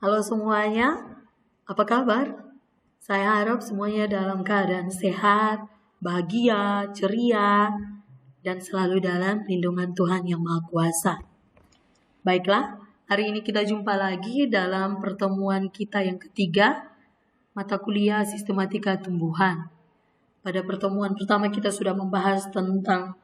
Halo semuanya, apa kabar? Saya harap semuanya dalam keadaan sehat, bahagia, ceria, dan selalu dalam lindungan Tuhan Yang Maha Kuasa. Baiklah, hari ini kita jumpa lagi dalam pertemuan kita yang ketiga, mata kuliah Sistematika Tumbuhan. Pada pertemuan pertama kita sudah membahas tentang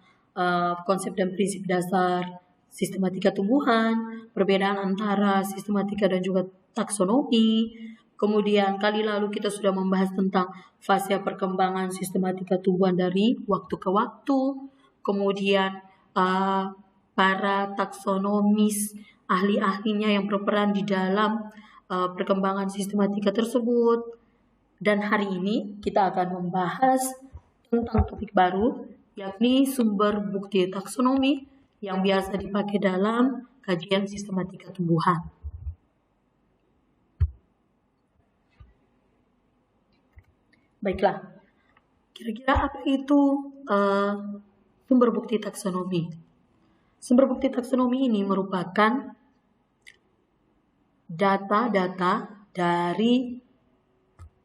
konsep dan prinsip dasar sistematika tumbuhan, perbedaan antara sistematika dan juga taksonomi. Kemudian kali lalu kita sudah membahas tentang fase perkembangan sistematika tumbuhan dari waktu ke waktu. Kemudian para taksonomis, ahli-ahlinya yang berperan di dalam perkembangan sistematika tersebut. Dan hari ini kita akan membahas tentang topik baru, yakni sumber bukti taksonomi yang biasa dipakai dalam kajian sistematika tumbuhan. Baiklah, kira-kira apa itu sumber bukti taksonomi? Sumber bukti taksonomi ini merupakan data-data dari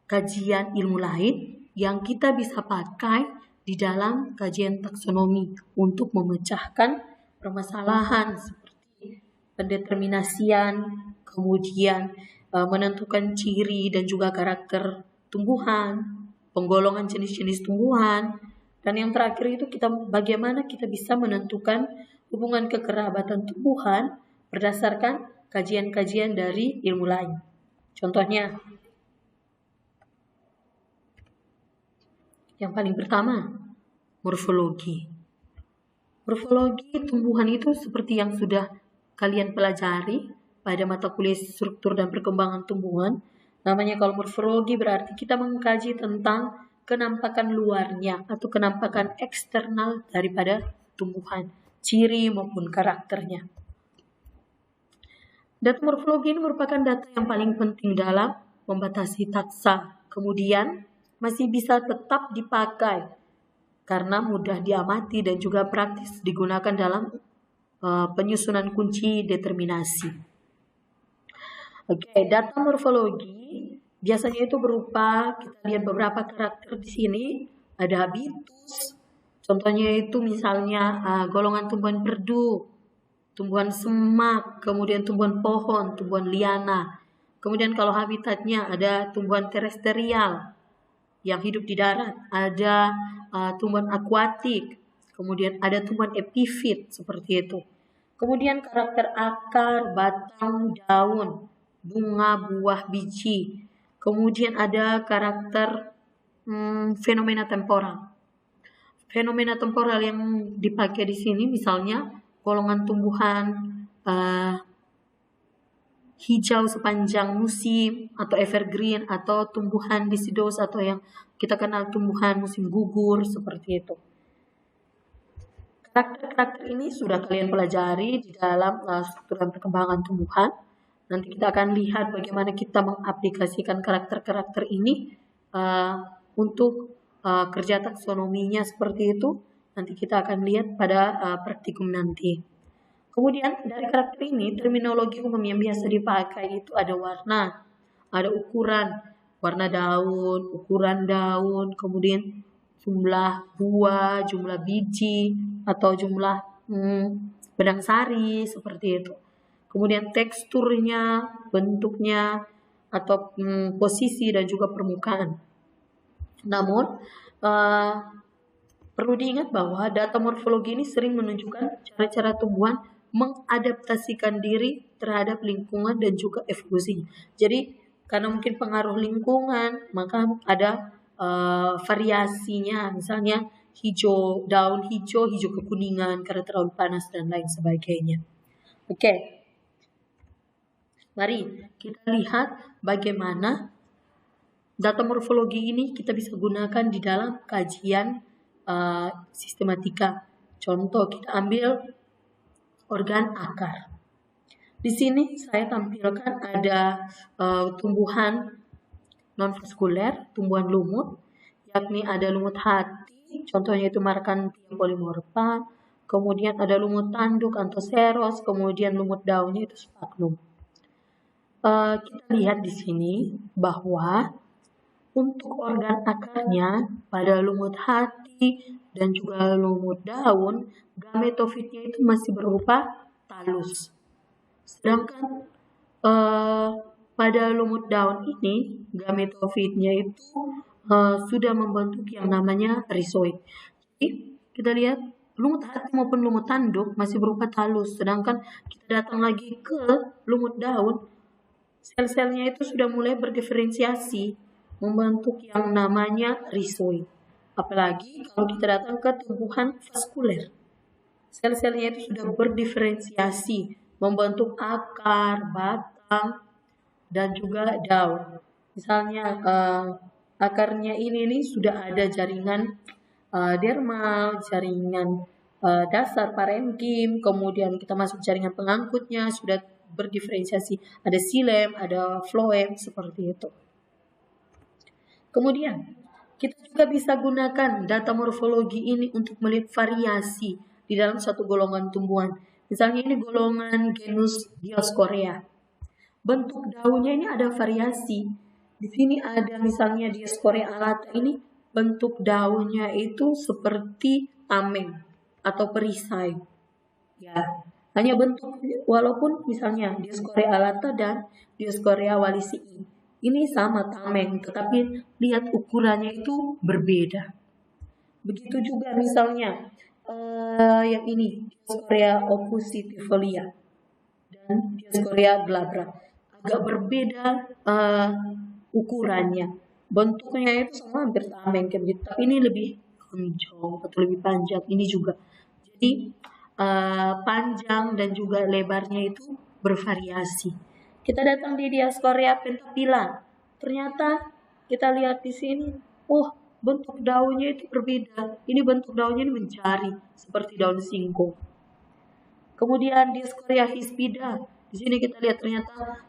kajian ilmu lain yang kita bisa pakai di dalam kajian taksonomi untuk memecahkan permasalahan seperti pendeterminasian, kemudian menentukan ciri dan juga karakter tumbuhan, penggolongan jenis-jenis tumbuhan, dan yang terakhir itu bagaimana kita bisa menentukan hubungan kekerabatan tumbuhan berdasarkan kajian-kajian dari ilmu lain. Contohnya, yang paling pertama, morfologi. Morfologi tumbuhan itu seperti yang sudah kalian pelajari pada mata kuliah struktur dan perkembangan tumbuhan. Namanya kalau morfologi berarti kita mengkaji tentang kenampakan luarnya atau kenampakan eksternal daripada tumbuhan, ciri maupun karakternya. Data morfologi ini merupakan data yang paling penting dalam membatasi taksa. Kemudian masih bisa tetap dipakai karena mudah diamati dan juga praktis digunakan dalam penyusunan kunci determinasi. Oke, data morfologi biasanya itu berupa, kita lihat beberapa karakter di sini, ada habitus, contohnya itu misalnya golongan tumbuhan perdu, tumbuhan semak, kemudian tumbuhan pohon, tumbuhan liana. Kemudian kalau habitatnya ada tumbuhan terestrial yang hidup di darat, ada tumbuhan akuatik, kemudian ada tumbuhan epifit seperti itu. Kemudian karakter akar, batang, daun, bunga, buah, biji. Kemudian ada karakter fenomena temporal. Fenomena temporal yang dipakai di sini misalnya golongan tumbuhan hijau sepanjang musim atau evergreen atau tumbuhan deciduous atau yang kita kenal tumbuhan musim gugur seperti itu. Karakter-karakter ini sudah kalian pelajari di dalam struktur dan perkembangan tumbuhan. Nanti kita akan lihat bagaimana kita mengaplikasikan karakter-karakter ini untuk kerja taksonominya seperti itu. Nanti kita akan lihat pada praktikum nanti. Kemudian dari karakter ini, terminologi umum yang biasa dipakai itu ada warna, ada ukuran, warna daun, ukuran daun, kemudian jumlah buah, jumlah biji, atau jumlah benang sari, seperti itu. Kemudian teksturnya, bentuknya, atau posisi dan juga permukaan. Namun, perlu diingat bahwa data morfologi ini sering menunjukkan cara-cara tumbuhan mengadaptasikan diri terhadap lingkungan dan juga evolusi. Jadi karena mungkin pengaruh lingkungan, maka ada variasinya, misalnya daun hijau kekuningan karena terlalu panas dan lain sebagainya. Oke. Mari kita lihat bagaimana data morfologi ini kita bisa gunakan di dalam kajian sistematika. Contoh, kita ambil organ akar. Di sini saya tampilkan ada tumbuhan non-vaskuler, tumbuhan lumut, yakni ada lumut hati, contohnya itu Markanthium polymorpha, kemudian ada lumut tanduk Anthoceros, kemudian lumut daunnya itu Sphagnum. Kita lihat di sini bahwa untuk organ akarnya pada lumut hati dan juga lumut daun, gametofitnya itu masih berupa talus. Sedangkan pada lumut daun ini, gametofitnya itu sudah membentuk yang namanya rizoid. Jadi kita lihat lumut hati maupun lumut tanduk masih berupa talus, sedangkan kita datang lagi ke lumut daun, sel-selnya itu sudah mulai berdiferensiasi membentuk yang namanya rizoid. Apalagi kalau kita datang ke tumbuhan vaskuler, sel-selnya itu sudah berdiferensiasi membentuk akar, batang, dan juga daun. Misalnya akarnya ini sudah ada jaringan dermal, jaringan dasar parenkim, kemudian kita masuk jaringan pengangkutnya sudah berdiferensiasi, ada xilem, ada floem, seperti itu. Kemudian kita juga bisa gunakan data morfologi ini untuk melihat variasi di dalam satu golongan tumbuhan. Misalnya ini golongan genus Dioscorea. Bentuk daunnya ini ada variasi. Di sini ada misalnya Dioscorea alata ini bentuk daunnya itu seperti tameng atau perisai. Ya, hanya bentuk, walaupun misalnya Dioscorea alata dan Dioscorea walisii ini sama tameng, tetapi lihat ukurannya itu berbeda. Begitu juga misalnya yang ini Dioscorea opusitifolia dan Dioscorea glabra, agak berbeda ukurannya, bentuknya itu sama hampir tameng kayak begitu, tapi ini lebih lonjong atau lebih panjang. Ini juga jadi panjang dan juga lebarnya itu bervariasi. Kita datang di Dioscorea pentaphylla, ternyata kita lihat di sini, bentuk daunnya itu berbeda. Ini bentuk daunnya ini mencari seperti daun singkong. Kemudian Dioscorea hispida, di sini kita lihat ternyata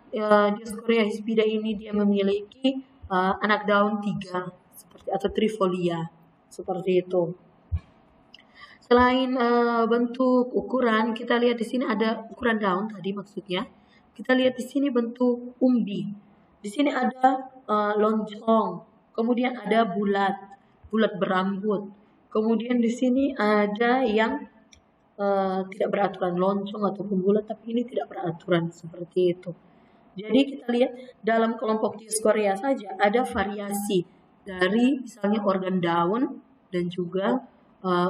Dioscorea hispida ini dia memiliki anak daun 3 seperti atau trifolia seperti itu. Selain bentuk ukuran, kita lihat di sini ada ukuran daun tadi maksudnya. Kita lihat di sini bentuk umbi. Di sini ada lonjong, kemudian ada bulat berambut. Kemudian di sini ada yang tidak beraturan, lonjong ataupun bulat, tapi ini tidak beraturan seperti itu. Jadi kita lihat dalam kelompok Dioscorea saja ada variasi dari misalnya organ daun dan juga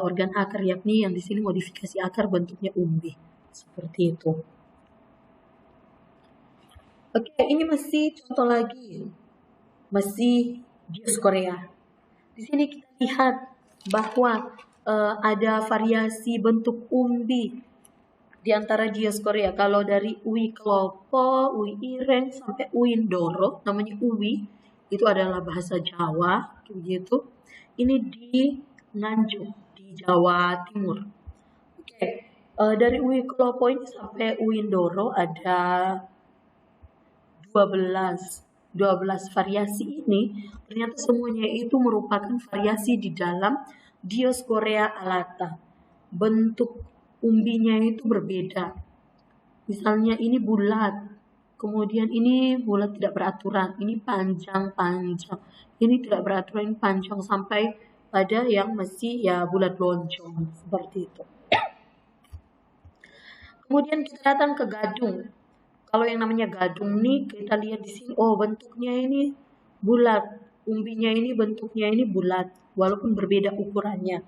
organ akar, yakni yang di sini modifikasi akar bentuknya umbi seperti itu. Oke, ini masih contoh lagi, masih Dioscorea. Di sini kita lihat bahwa ada variasi bentuk umbi di antara Dioscorea. Kalau dari Uwi Klopo, Uwi Ireng sampai Uwi Ndoro, namanya Uwi, itu adalah bahasa Jawa, gitu. Ini di Nganjuk di Jawa Timur. Oke, dari Uwi Klopo ini sampai Uwi Ndoro ada 12 variasi ini. Ternyata semuanya itu merupakan variasi di dalam Dioscorea alata. Bentuk umbinya itu berbeda. Misalnya ini bulat, kemudian ini bulat tidak beraturan, ini panjang, ini tidak beraturan, ini panjang, sampai pada yang masih ya bulat lonjong seperti itu. Kemudian kita datang ke gadung. Kalau yang namanya gadung nih, kita lihat di sini, bentuknya ini bulat, umbinya ini bentuknya ini bulat, walaupun berbeda ukurannya.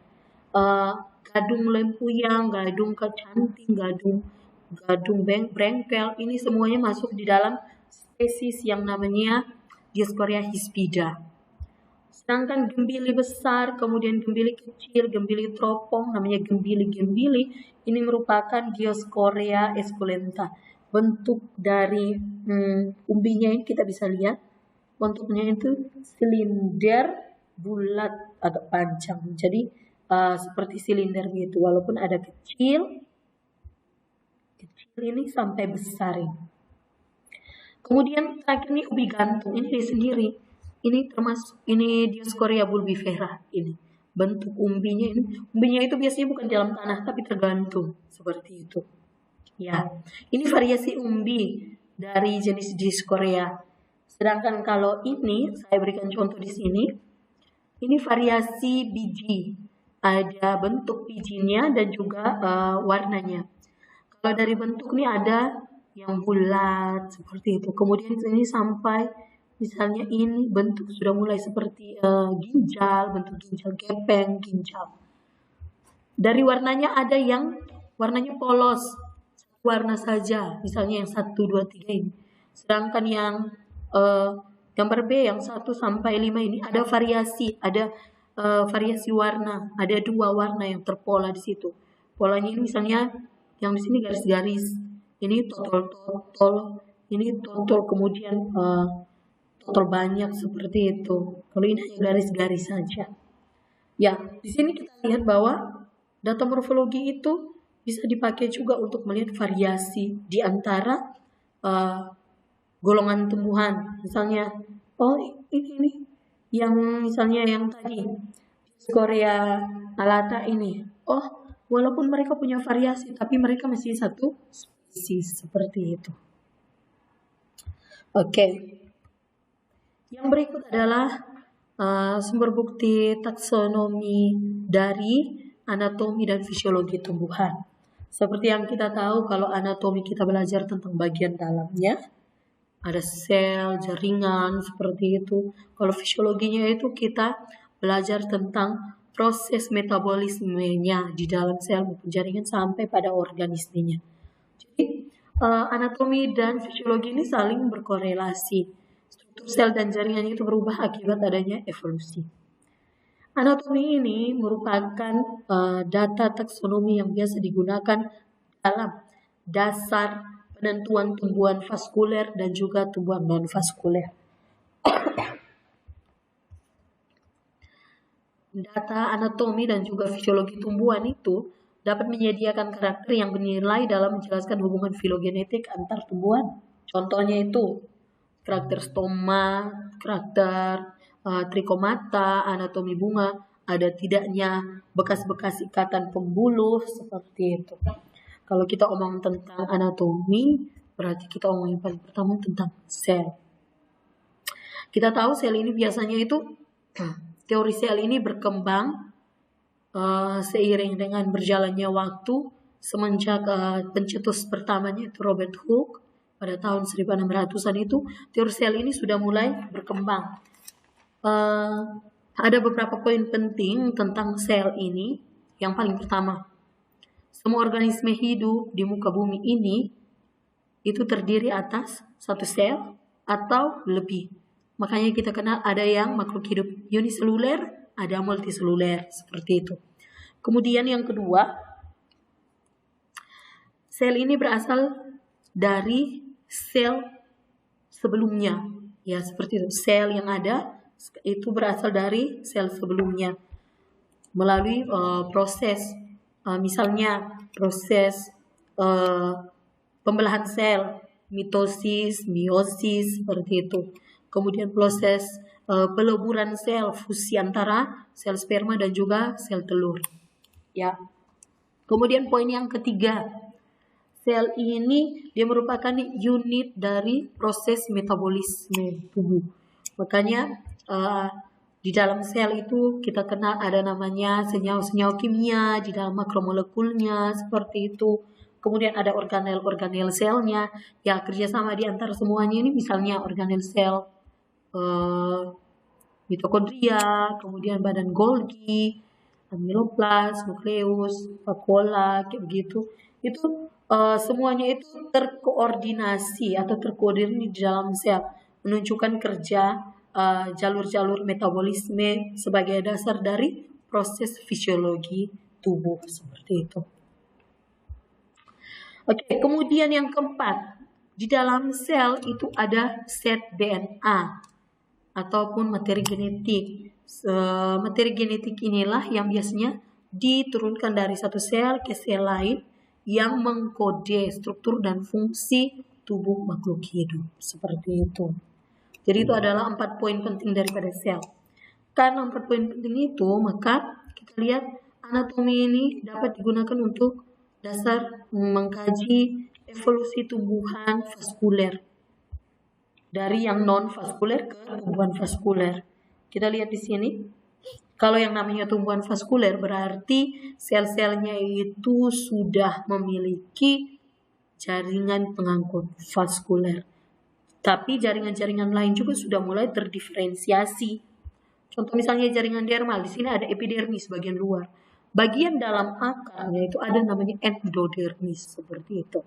Gadung lempuyang, gadung kecanting, gadung brengkel, ini semuanya masuk di dalam spesies yang namanya Dioscorea hispida. Sedangkan gembili besar, kemudian gembili kecil, gembili teropong, namanya gembili-gembili, ini merupakan Dioscorea esculenta. Bentuk dari umbinya ini kita bisa lihat, bentuknya itu silinder, bulat, agak panjang. Jadi seperti silinder gitu, walaupun ada kecil ini sampai besar ini. Kemudian terakhir ini ubi gantung, ini dia sendiri. Ini termasuk, ini Dioscorea bulbifera ini. Bentuk umbinya itu biasanya bukan dalam tanah tapi tergantung seperti itu. Ya, ini variasi umbi dari jenis diskorea. Sedangkan kalau ini, saya berikan contoh di sini, ini variasi biji. Ada bentuk bijinya dan juga warnanya. Kalau dari bentuk ini ada yang bulat seperti itu. Kemudian ini sampai misalnya ini bentuk sudah mulai seperti ginjal, bentuk ginjal gepeng, ginjal. Dari warnanya ada yang warnanya polos, warna saja, misalnya yang 1, 2, 3 ini. Sedangkan yang gambar B yang 1 sampai 5 ini ada variasi, ada variasi warna, ada 2 warna yang terpola di situ. Polanya ini misalnya yang di sini garis-garis, ini totol, ini totol, kemudian totol banyak seperti itu. Kalau ini hanya garis-garis saja. Ya, di sini kita lihat bahwa data morfologi itu bisa dipakai juga untuk melihat variasi di antara golongan tumbuhan. Misalnya, oh ini yang misalnya yang tadi Korea alata ini. Oh, walaupun mereka punya variasi, tapi mereka masih satu spesies seperti itu. Oke. Yang berikut adalah sumber bukti taksonomi dari anatomi dan fisiologi tumbuhan. Seperti yang kita tahu, kalau anatomi kita belajar tentang bagian dalamnya, ada sel, jaringan, seperti itu. Kalau fisiologinya itu kita belajar tentang proses metabolismenya di dalam sel maupun jaringan sampai pada organismenya. Jadi anatomi dan fisiologi ini saling berkorelasi. Struktur sel dan jaringan itu berubah akibat adanya evolusi. Anatomi ini merupakan data taksonomi yang biasa digunakan dalam dasar penentuan tumbuhan vaskuler dan juga tumbuhan non-vaskuler. Data anatomi dan juga fisiologi tumbuhan itu dapat menyediakan karakter yang bernilai dalam menjelaskan hubungan filogenetik antar tumbuhan. Contohnya itu karakter stoma, karakter trikomata, anatomi bunga, ada tidaknya bekas-bekas ikatan pembuluh seperti itu. Kalau kita omong tentang anatomi, berarti kita omongin paling pertama tentang sel. Kita tahu sel ini biasanya itu, teori sel ini berkembang seiring dengan berjalannya waktu semenjak pencetus pertamanya itu Robert Hooke pada tahun 1600-an itu, teori sel ini sudah mulai berkembang. Ada beberapa poin penting tentang sel ini. Yang paling pertama, semua organisme hidup di muka bumi ini itu terdiri atas satu sel atau lebih. Makanya kita kenal ada yang makhluk hidup uniseluler, ada multiseluler, seperti itu. Kemudian yang kedua, sel ini berasal dari sel sebelumnya. Ya, seperti itu. Sel yang ada itu berasal dari sel sebelumnya melalui proses misalnya proses pembelahan sel, mitosis, meiosis, seperti itu. Kemudian proses peleburan sel, fusi antara sel sperma dan juga sel telur. Ya. Kemudian poin yang ketiga, sel ini dia merupakan unit dari proses metabolisme tubuh. Makanya di dalam sel itu kita kenal ada namanya senyawa-senyawa kimia di dalam makromolekulnya seperti itu. Kemudian ada organel-organel selnya, ya kerjasama di antara semuanya ini, misalnya organel sel mitokondria, kemudian badan Golgi, amiloplas, nukleus, vakuola, kayak begitu. Itu semuanya itu terkoordinasi atau terkoordinir di dalam sel, menunjukkan kerja jalur-jalur metabolisme sebagai dasar dari proses fisiologi tubuh seperti itu. Oke, kemudian yang keempat, di dalam sel itu ada set DNA ataupun materi genetik. Materi genetik inilah yang biasanya diturunkan dari satu sel ke sel lain yang mengkode struktur dan fungsi tubuh makhluk hidup seperti itu. Jadi itu adalah 4 poin penting daripada sel. Karena 4 poin penting itu, maka kita lihat anatomi ini dapat digunakan untuk dasar mengkaji evolusi tumbuhan vaskuler. Dari yang non-vaskuler ke tumbuhan vaskuler. Kita lihat di sini. Kalau yang namanya tumbuhan vaskuler berarti sel-selnya itu sudah memiliki jaringan pengangkut vaskuler. Tapi jaringan-jaringan lain juga sudah mulai terdiferensiasi. Contoh misalnya jaringan dermal, di sini ada epidermis bagian luar. Bagian dalam akarnya itu ada namanya endodermis, seperti itu.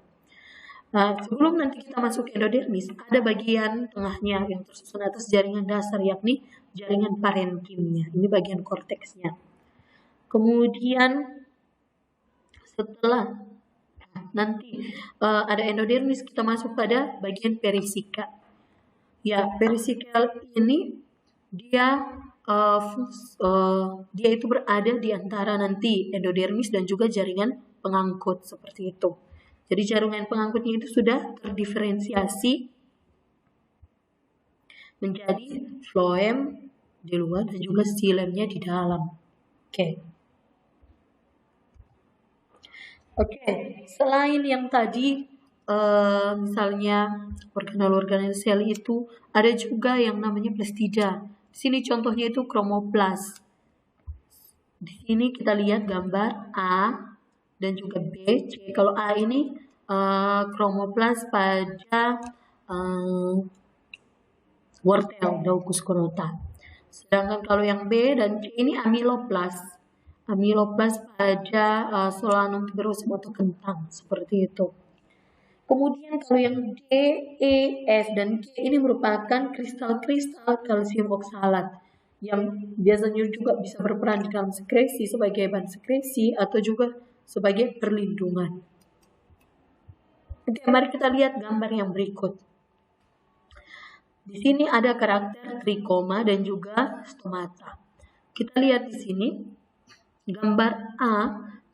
Nah, sebelum nanti kita masuk ke endodermis, ada bagian tengahnya yang tersusun atas jaringan dasar, yakni jaringan parenkimnya. Ini bagian korteksnya. Kemudian setelah nanti ada endodermis, kita masuk pada bagian perisika. Ya, perisikal ini dia itu berada di antara nanti endodermis dan juga jaringan pengangkut seperti itu. Jadi jaringan pengangkutnya itu sudah terdiferensiasi menjadi floem di luar dan juga silemnya di dalam. Oke, selain yang tadi misalnya organel-organel sel itu ada juga yang namanya plastida. Di sini contohnya itu kromoplas. Di sini kita lihat gambar A dan juga B, C. Kalau A ini kromoplas pada wortel Daucus conata. Sedangkan kalau yang B dan C ini amiloplas. Amiloplas pada Solanum tuberosum atau kentang, seperti itu. Kemudian kalau yang D, E, F, dan G ini merupakan kristal-kristal kalsium oksalat yang biasanya juga bisa berperan di dalam sekresi sebagai bahan sekresi atau juga sebagai perlindungan. Oke, mari kita lihat gambar yang berikut. Di sini ada karakter trikoma dan juga stomata. Kita lihat di sini gambar A,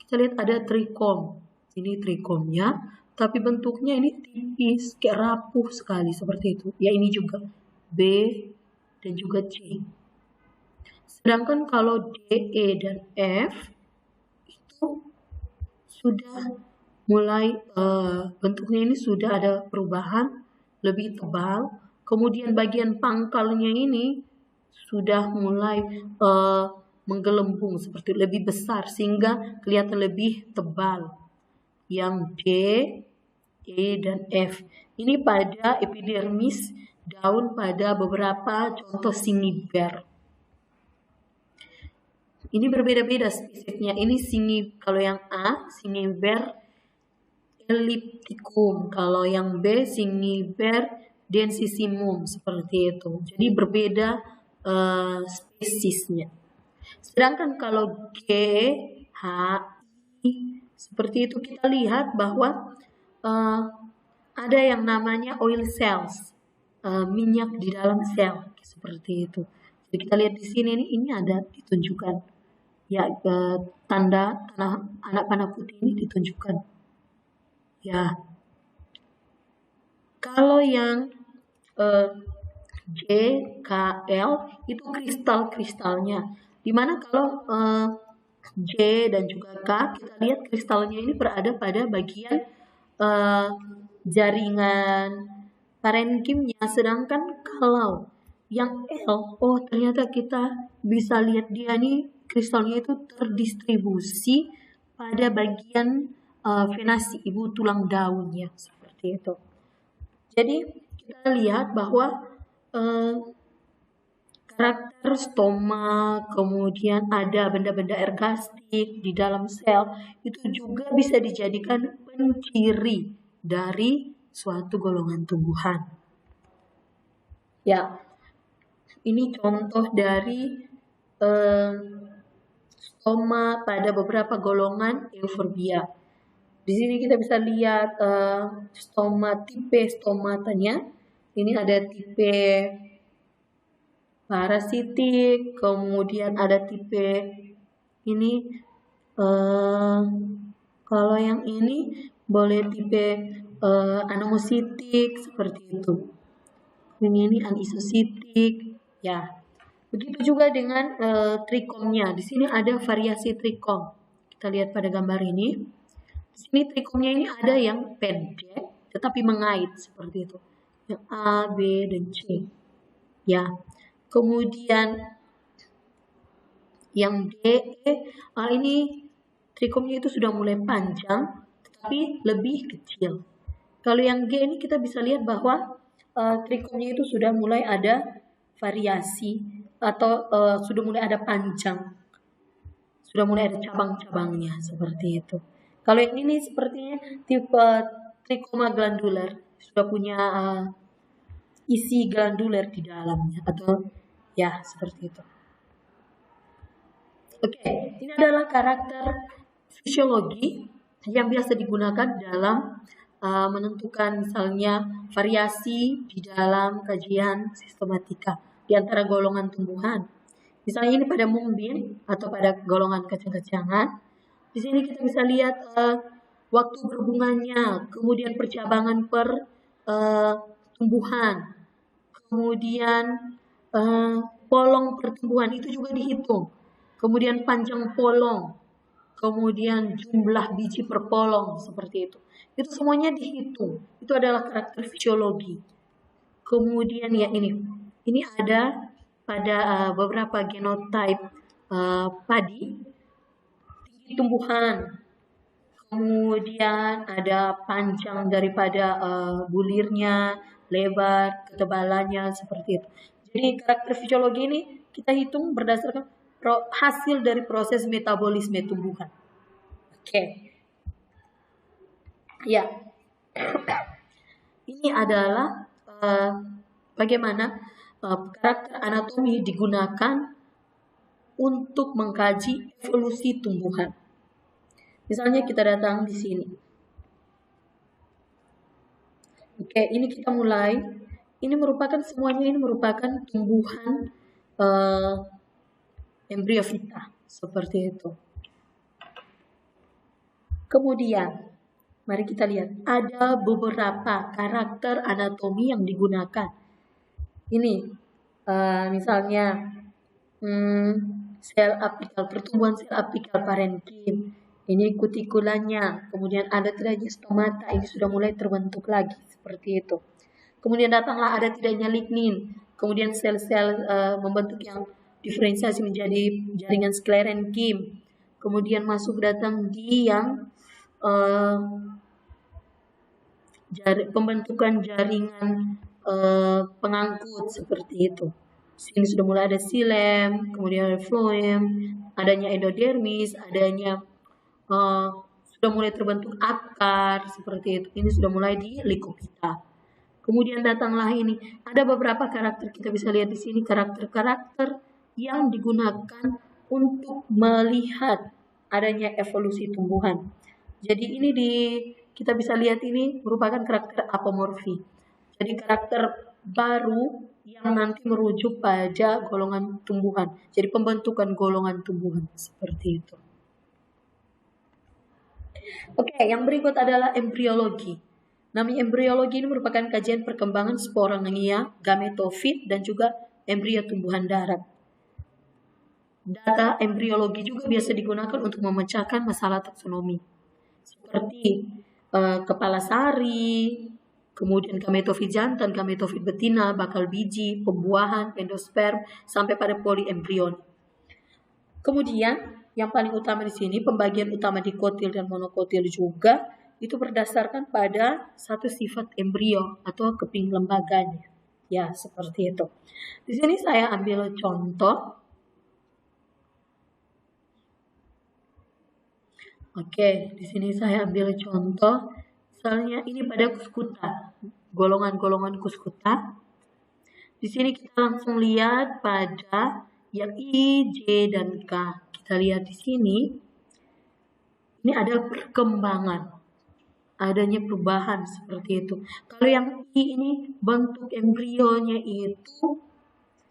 kita lihat ada trikom. Ini trikomnya, tapi bentuknya ini tipis, kayak rapuh sekali seperti itu. Ya, ini juga B dan juga C. Sedangkan kalau D, E, dan F itu sudah mulai bentuknya ini sudah ada perubahan, lebih tebal. Kemudian bagian pangkalnya ini sudah mulai menggelembung seperti lebih besar sehingga kelihatan lebih tebal. Yang D, E, dan F ini pada epidermis daun pada beberapa contoh siniber. Ini berbeda-beda spesiesnya. Ini kalau yang A siniber ellipticum, kalau yang B siniber densissimum, seperti itu. Jadi berbeda spesiesnya. Sedangkan kalau G, H, I seperti itu, kita lihat bahwa ada yang namanya oil cells, minyak di dalam sel, seperti itu. Jadi kita lihat di sini ini ada ditunjukkan, ya, tanda anak panah putih ini ditunjukkan. Ya, kalau yang J, K, L itu kristal-kristalnya. Dimana kalau J dan juga K, kita lihat kristalnya ini berada pada bagian jaringan parenkimnya. Sedangkan kalau yang L, oh ternyata kita bisa lihat dia nih kristalnya itu terdistribusi pada bagian venasi, ibu tulang daunnya, seperti itu. Jadi kita lihat bahwa karakter stoma, kemudian ada benda-benda ergastik di dalam sel, itu juga bisa dijadikan penciri dari suatu golongan tumbuhan. Ya, ini contoh dari stoma pada beberapa golongan Euphorbia. Di sini kita bisa lihat tipe stomatanya. Ini ada tipe parasitik, kemudian ada tipe ini. Kalau yang ini boleh tipe anomositik, seperti itu. Ini anisositik, ya. Begitu juga dengan trikomnya. Di sini ada variasi trikom. Kita lihat pada gambar ini. Di sini trikomnya ini ada yang pendek tetapi mengait seperti itu. Yang A, B, dan C. Ya. Kemudian yang D, E, ini trikomnya itu sudah mulai panjang tetapi lebih kecil. Kalau yang G ini kita bisa lihat bahwa trikomnya itu sudah mulai ada variasi atau sudah mulai ada panjang. Sudah mulai ada cabang-cabangnya seperti itu. Kalau yang ini sepertinya tipe trikoma glandular, sudah punya isi glandular di dalamnya atau ya seperti itu. Oke, ini adalah karakter fisiologi yang biasa digunakan dalam menentukan misalnya variasi di dalam kajian sistematika di antara golongan tumbuhan. Misalnya ini pada mumbin atau pada golongan kacang-kacangan. Di sini kita bisa lihat waktu berhubungannya, kemudian percabangan per tumbuhan, kemudian polong pertumbuhan itu juga dihitung, kemudian panjang polong, kemudian jumlah biji per polong seperti itu. Itu semuanya dihitung. Itu adalah karakter fisiologi. Kemudian ya ini ada pada beberapa genotype padi, tinggi tumbuhan, kemudian ada panjang daripada bulirnya, lebar, ketebalannya seperti itu. Jadi karakter fisiologi ini kita hitung berdasarkan hasil dari proses metabolisme tumbuhan. Oke. Ya. Ini adalah bagaimana karakter anatomi digunakan untuk mengkaji evolusi tumbuhan. Misalnya kita datang di sini. Oke, ini kita mulai. Ini merupakan semuanya ini merupakan tumbuhan embryofita seperti itu. Kemudian, mari kita lihat ada beberapa karakter anatomi yang digunakan. Ini misalnya sel apikal, pertumbuhan sel apikal parenkim. Ini kutikulanya, kemudian ada tidaknya stomata, ini sudah mulai terbentuk lagi seperti itu. Kemudian datanglah ada tidaknya lignin, kemudian sel-sel membentuk yang diferensiasi menjadi jaringan sklerenkim. Kemudian masuk datang di yang pembentukan jaringan pengangkut seperti itu. Sini sudah mulai ada xilem, kemudian ada phloem, adanya endodermis, adanya sudah mulai terbentuk akar seperti itu. Ini sudah mulai di Lycophyta. Kemudian datanglah ini. Ada beberapa karakter kita bisa lihat di sini karakter-karakter yang digunakan untuk melihat adanya evolusi tumbuhan. Jadi ini kita bisa lihat ini merupakan karakter apomorfi. Jadi karakter baru yang nanti merujuk pada golongan tumbuhan. Jadi pembentukan golongan tumbuhan seperti itu. Oke, yang berikut adalah embriologi. Namanya embriologi ini merupakan kajian perkembangan sporangia, gametofit, dan juga embrio tumbuhan darat. Data embriologi juga biasa digunakan untuk memecahkan masalah taksonomi. Seperti kepala sari, kemudian gametofit jantan, gametofit betina, bakal biji, pembuahan, endosperm, sampai pada poliembrion. Kemudian yang paling utama di sini pembagian utama dikotil dan monokotil juga itu berdasarkan pada satu sifat embrio atau keping lembaganya. Ya, seperti itu. Di sini saya ambil contoh. Oke, di sini saya ambil contoh. Misalnya ini pada kuskuta, golongan-golongan kuskuta. Di sini kita langsung lihat pada yang I, J, dan K. Kita lihat di sini. Ini ada perkembangan. Adanya perubahan seperti itu. Kalau yang I ini bentuk embrionya itu,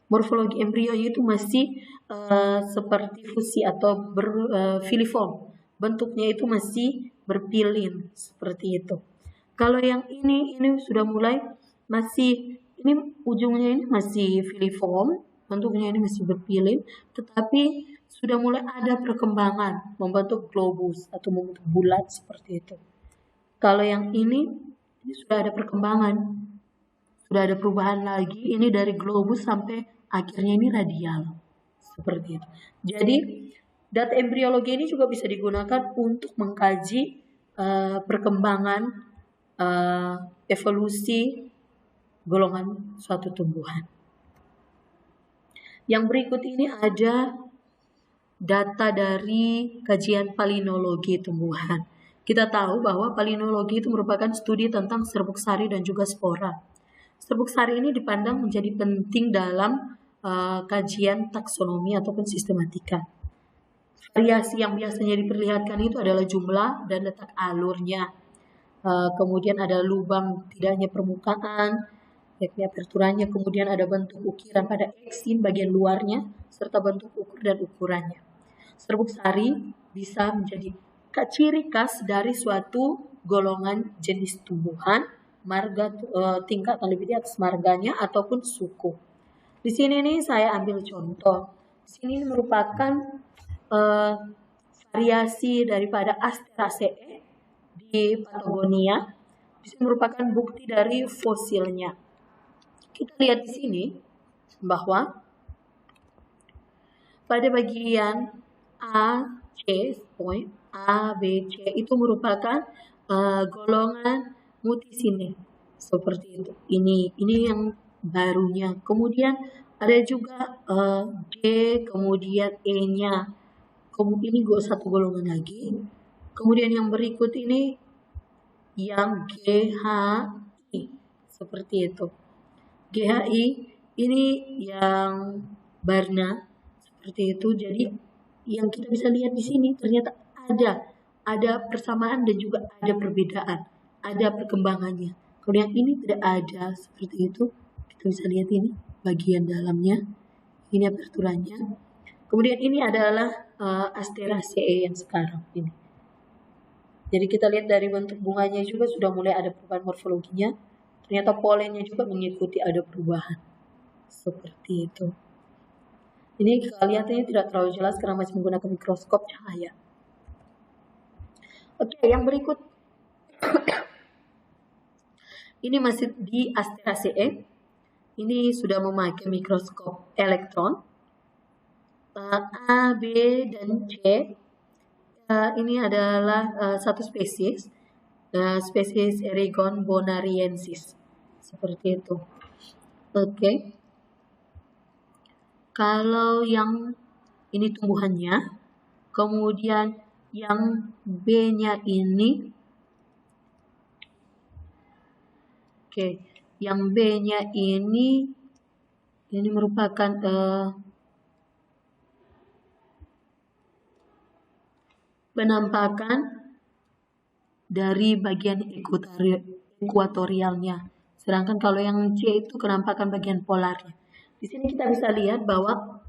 morfologi embrio itu masih seperti fusi atau filiform. Bentuknya itu masih berpilin seperti itu. Kalau yang ini sudah mulai masih, ini ujungnya ini masih filiform, bentuknya ini masih berpilin, tetapi sudah mulai ada perkembangan membentuk globus atau membentuk bulat seperti itu. Kalau yang ini sudah ada perkembangan, sudah ada perubahan lagi. Ini dari globus sampai akhirnya ini radial seperti itu. Jadi data embriologi ini juga bisa digunakan untuk mengkaji perkembangan evolusi golongan suatu tumbuhan. Yang berikut ini ada data dari kajian palinologi tumbuhan. Kita tahu bahwa palinologi itu merupakan studi tentang serbuk sari dan juga spora. Serbuk sari ini dipandang menjadi penting dalam kajian taksonomi ataupun sistematika. Variasi yang biasanya diperlihatkan itu adalah jumlah dan letak alurnya. Kemudian ada lubang tidaknya permukaan, yakni aperturanya, kemudian ada bentuk ukiran pada eksin bagian luarnya, serta bentuk ukur dan ukurannya. Serbuk sari bisa menjadi ciri khas dari suatu golongan jenis tumbuhan, marga tingkatan lebih di atas marganya ataupun suku. Di sini nih saya ambil contoh. Di sini merupakan variasi daripada Asteraceae di Patagonia. Di sini merupakan bukti dari fosilnya. Kita lihat di sini bahwa pada bagian A, C, point A, B, C itu merupakan golongan Muticinae seperti itu. Ini yang barunya. Kemudian ada juga D, kemudian E-nya. Kemudian ini satu golongan lagi. Kemudian yang berikut ini yang GHI seperti itu. GHI ini yang Barna seperti itu. Jadi yang kita bisa lihat di sini ternyata ada persamaan dan juga ada perbedaan, ada perkembangannya. Kalau yang ini tidak ada seperti itu, kita bisa lihat ini bagian dalamnya, ini aperturanya. Kemudian ini adalah Asteraceae yang sekarang ini. Jadi kita lihat dari bentuk bunganya juga sudah mulai ada perubahan morfologinya. Ternyata polennya juga mengikuti ada perubahan. Seperti itu. Ini kelihatannya tidak terlalu jelas karena masih menggunakan mikroskop cahaya. Oke, yang berikut. Ini masih di Asteraceae. Ini sudah memakai mikroskop elektron. A, B, dan C. Ini adalah satu spesies. Spesies Erigon bonariensis seperti itu. Oke. Kalau yang ini tumbuhannya, kemudian yang B-nya ini, yang B-nya ini merupakan penampakan dari bagian ekuatorialnya. Sedangkan kalau yang C itu penampakan bagian polarnya. Di sini kita bisa lihat bahwa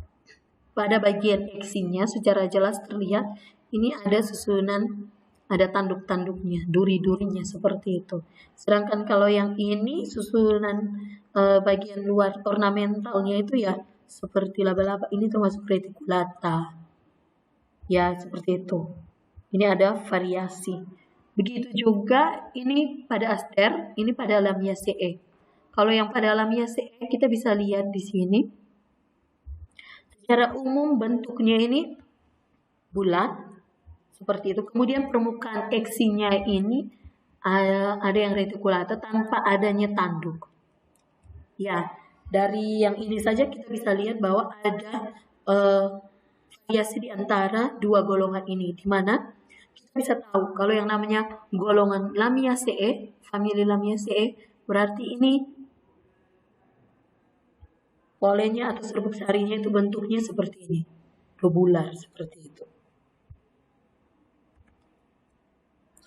pada bagian eksinnya secara jelas terlihat ini ada susunan, ada tanduk-tanduknya, duri-durinya seperti itu. Sedangkan kalau yang ini susunan bagian luar ornamentalnya itu ya seperti laba-laba. Ini termasuk reticulata. Ya seperti itu. Ini ada variasi. Begitu juga ini pada aster, ini pada Lamiaceae. Kalau yang pada Lamiaceae kita bisa lihat di sini. Secara umum bentuknya ini bulat seperti itu. Kemudian permukaan eksinnya ini ada yang reticulata tanpa adanya tanduk. Ya, dari yang ini saja kita bisa lihat bahwa ada variasi di antara dua golongan ini, di mana kita bisa tahu kalau yang namanya golongan Lamiaceae, famili Lamiaceae, berarti ini polennya atau serbuk sarinya itu bentuknya seperti ini, globular seperti itu.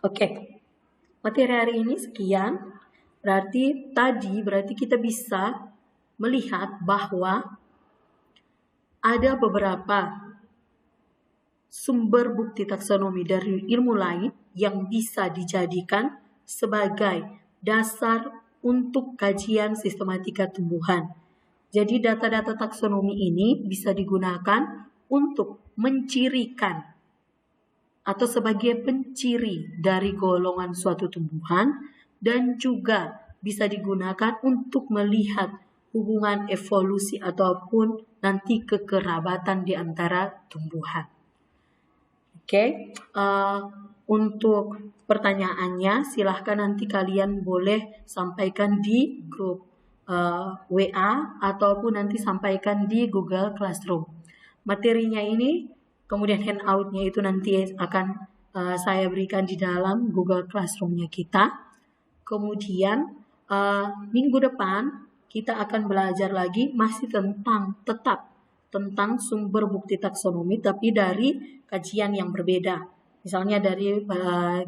Oke, materi hari ini sekian. Berarti kita bisa melihat bahwa ada beberapa sumber bukti taksonomi dari ilmu lain yang bisa dijadikan sebagai dasar untuk kajian sistematika tumbuhan. Jadi data-data taksonomi ini bisa digunakan untuk mencirikan atau sebagai penciri dari golongan suatu tumbuhan, dan juga bisa digunakan untuk melihat hubungan evolusi ataupun nanti kekerabatan di antara tumbuhan. Oke, untuk pertanyaannya silahkan nanti kalian boleh sampaikan di grup WA ataupun nanti sampaikan di Google Classroom. Materinya ini kemudian handoutnya itu nanti akan saya berikan di dalam Google Classroom-nya kita. Kemudian minggu depan kita akan belajar lagi masih tetap tentang sumber bukti taksonomi, tapi dari kajian yang berbeda. Misalnya dari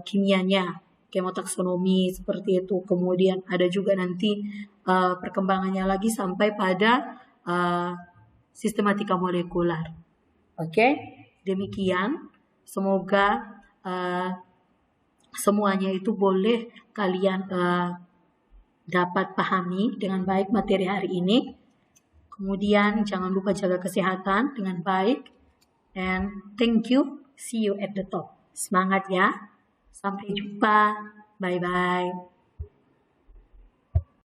kimianya, kemotaksonomi seperti itu. Kemudian ada juga nanti perkembangannya lagi sampai pada sistematika molekular. Oke, demikian. Semoga semuanya itu boleh kalian dapat pahami dengan baik materi hari ini. Kemudian jangan lupa jaga kesehatan dengan baik. And thank you. See you at the top. Semangat ya. Sampai jumpa. Bye-bye.